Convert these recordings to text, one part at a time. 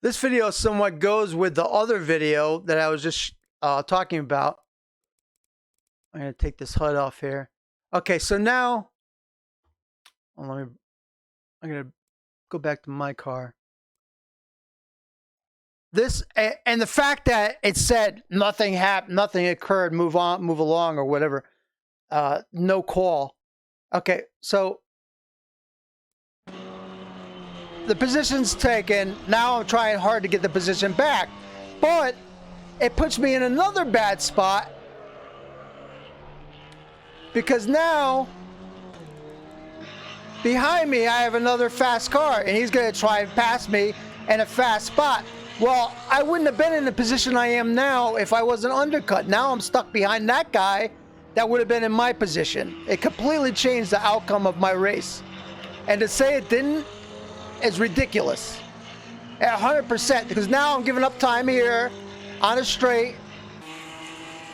This video somewhat goes with the other video that I was just talking about. I'm going to take this HUD off here. Okay, so now I'm going to go back to my car. This and the fact that it said nothing happened, nothing occurred, move on, move along, or whatever. No call. Okay, so the position's taken. Now I'm trying hard to get the position back, but it puts me in another bad spot because now behind me I have another fast car and he's going to try and pass me in a fast spot. Well, I wouldn't have been in the position I am now if I wasn't undercut. Now I'm stuck behind that guy that would have been in my position. It completely changed the outcome of my race. And to say it didn't is ridiculous. 100%, because now I'm giving up time here on a straight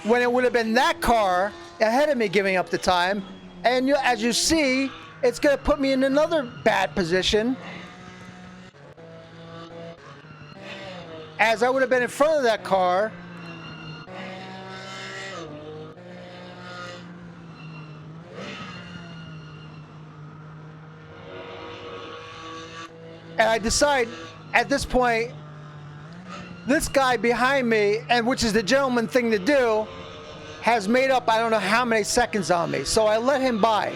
when it would have been that car ahead of me giving up the time. And as you see, it's going to put me in another bad position, as I would have been in front of that car. And I decide at this point, this guy behind me, and which is the gentleman thing to do, has made up I don't know how many seconds on me. So I let him by.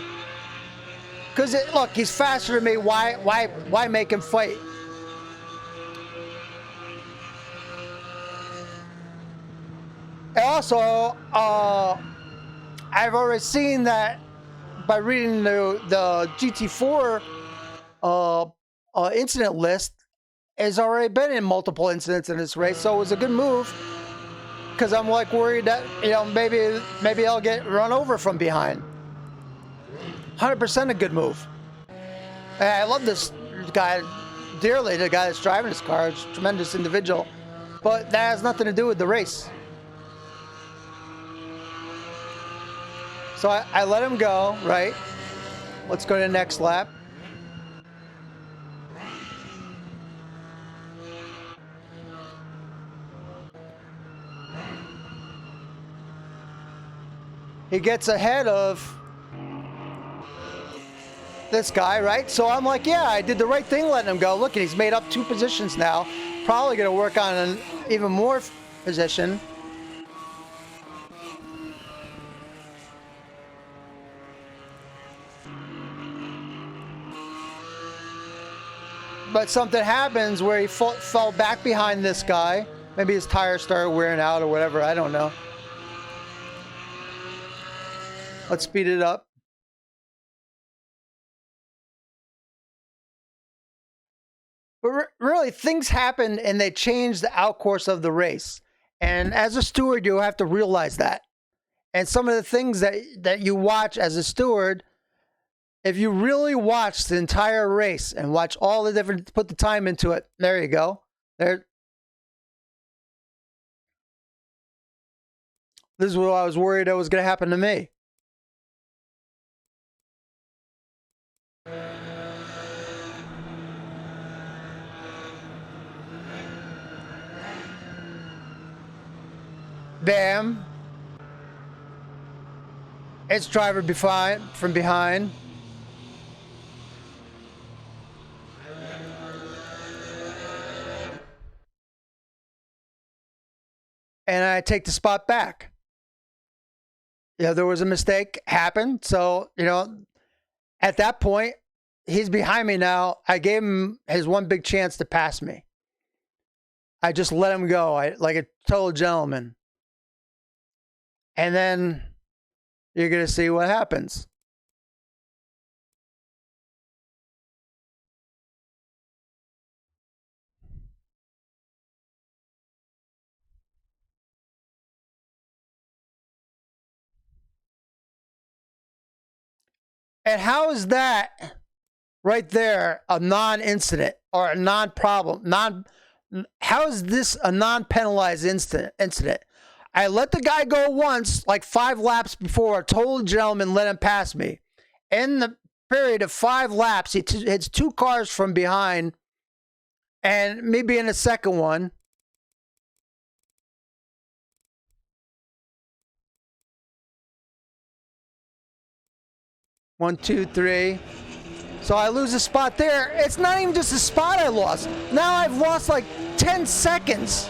Because look, he's faster than me. Why make him fight? And also, I've already seen that by reading the GT4 incident list, has already been in multiple incidents in this race, so it was a good move. Because I'm like worried that maybe I'll get run over from behind. 100% a good move. And I love this guy dearly, the guy that's driving this car. It's a tremendous individual, but that has nothing to do with the race. So I let him go, right? Let's go to the next lap. He gets ahead of this guy, right? So I'm like, yeah, I did the right thing letting him go. Look, he's made up 2 positions now. Probably going to work on an even more position. But something happens where he fell back behind this guy. Maybe his tires started wearing out or whatever. I don't know. Let's speed it up. But really, things happen and they change the outcourse of the race. And as a steward, you have to realize that. And some of the things that you watch as a steward, if you really watch the entire race and watch all the different, put the time into it, there you go. There. This is what I was worried that was going to happen to me. Bam. It's driver from behind. And I take the spot back. Yeah, there was a mistake happened. So, at that point, he's behind me now. I gave him his one big chance to pass me. I just let him go, like a total gentleman. And then you're going to see what happens. And how is that right there a non-incident or a non-problem? How is this a non-penalized incident? I let the guy go once, like 5 laps before. A total gentleman let him pass me. In the period of 5 laps, he hits 2 cars from behind And me being the second one. One, two, three. So I lose a spot there. It's not even just a spot I lost. Now I've lost like 10 seconds.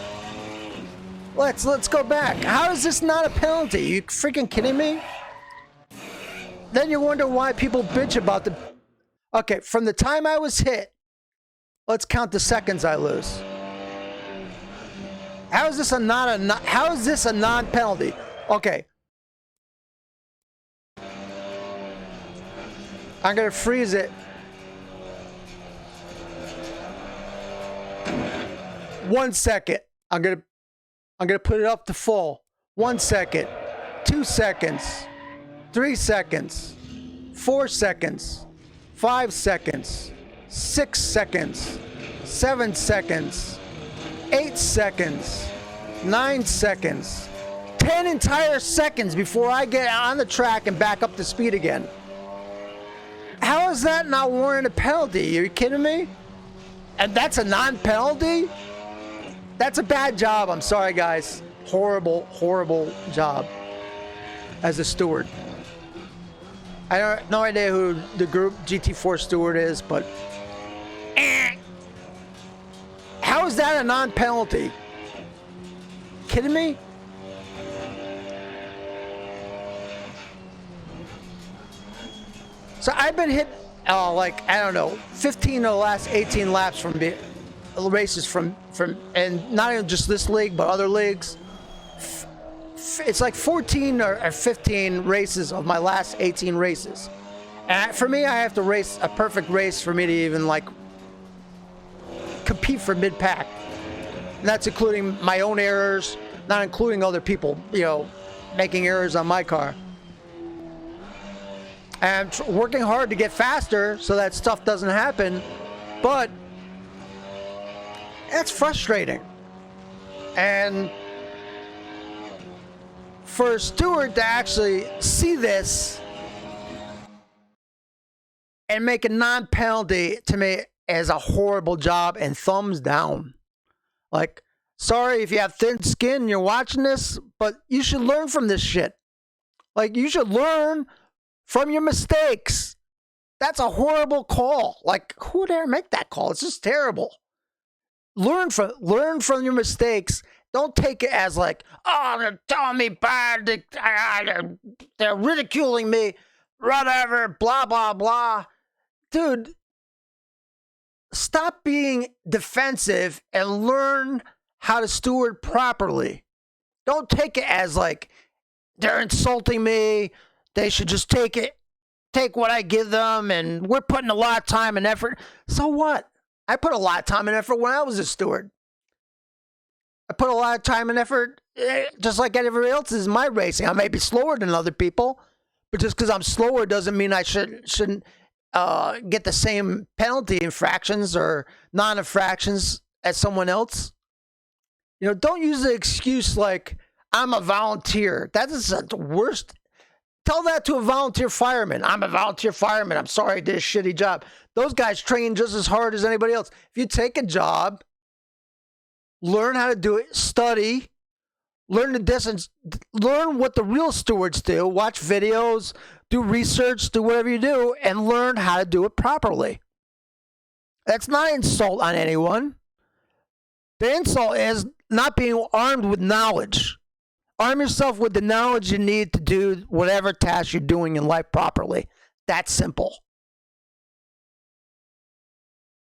Let's go back. How is this not a penalty? You freaking kidding me? Then you wonder why people bitch about the... Okay, from the time I was hit, let's count the seconds I lose. How is this a non-penalty? Okay. I'm gonna freeze it. 1 second. I'm gonna put it up to full. 1 second. 2 seconds. 3 seconds. 4 seconds. 5 seconds. 6 seconds. 7 seconds. 8 seconds. 9 seconds. 10 entire seconds before I get on the track and back up to speed again. How is that not warranting a penalty? Are you kidding me? And that's a non-penalty? That's a bad job. I'm sorry, guys. Horrible, horrible job as a steward. I have no idea who the group GT4 steward is, but how is that a non-penalty? Kidding me? So I've been hit, like, I don't know, 15 of the last 18 laps from races from, and not even just this league, but other leagues. It's like 14 or 15 races of my last 18 races. And for me, I have to race a perfect race for me to even, like, compete for mid-pack. And that's including my own errors, not including other people, you know, making errors on my car. And I'm working hard to get faster so that stuff doesn't happen, but it's frustrating. And for a steward to actually see this and make a non-penalty, to me, is a horrible job, and thumbs down. Like, sorry if you have thin skin and you're watching this, but you should learn from this shit. Like, you should learn from your mistakes. That's a horrible call. Like, who would ever make that call? It's just terrible. Learn from your mistakes. Don't take it as like, oh, they're telling me bad. They're ridiculing me. Whatever. Blah, blah, blah. Dude, stop being defensive and learn how to steward properly. Don't take it as like, they're insulting me. They should just take what I give them, and we're putting a lot of time and effort. So what? I put a lot of time and effort when I was a steward. I put a lot of time and effort, just like everybody else is in my racing. I may be slower than other people, but just because I'm slower doesn't mean I shouldn't get the same penalty infractions or non-infractions as someone else. You know, don't use the excuse like, I'm a volunteer. That is the worst. Tell that to a volunteer fireman. I'm a volunteer fireman. I'm sorry I did a shitty job. Those guys train just as hard as anybody else. If you take a job, learn how to do it, study, learn the distance, learn what the real stewards do, watch videos, do research, do whatever you do, and learn how to do it properly. That's not an insult on anyone. The insult is not being armed with knowledge. Arm yourself with the knowledge you need to do whatever task you're doing in life properly. That's simple.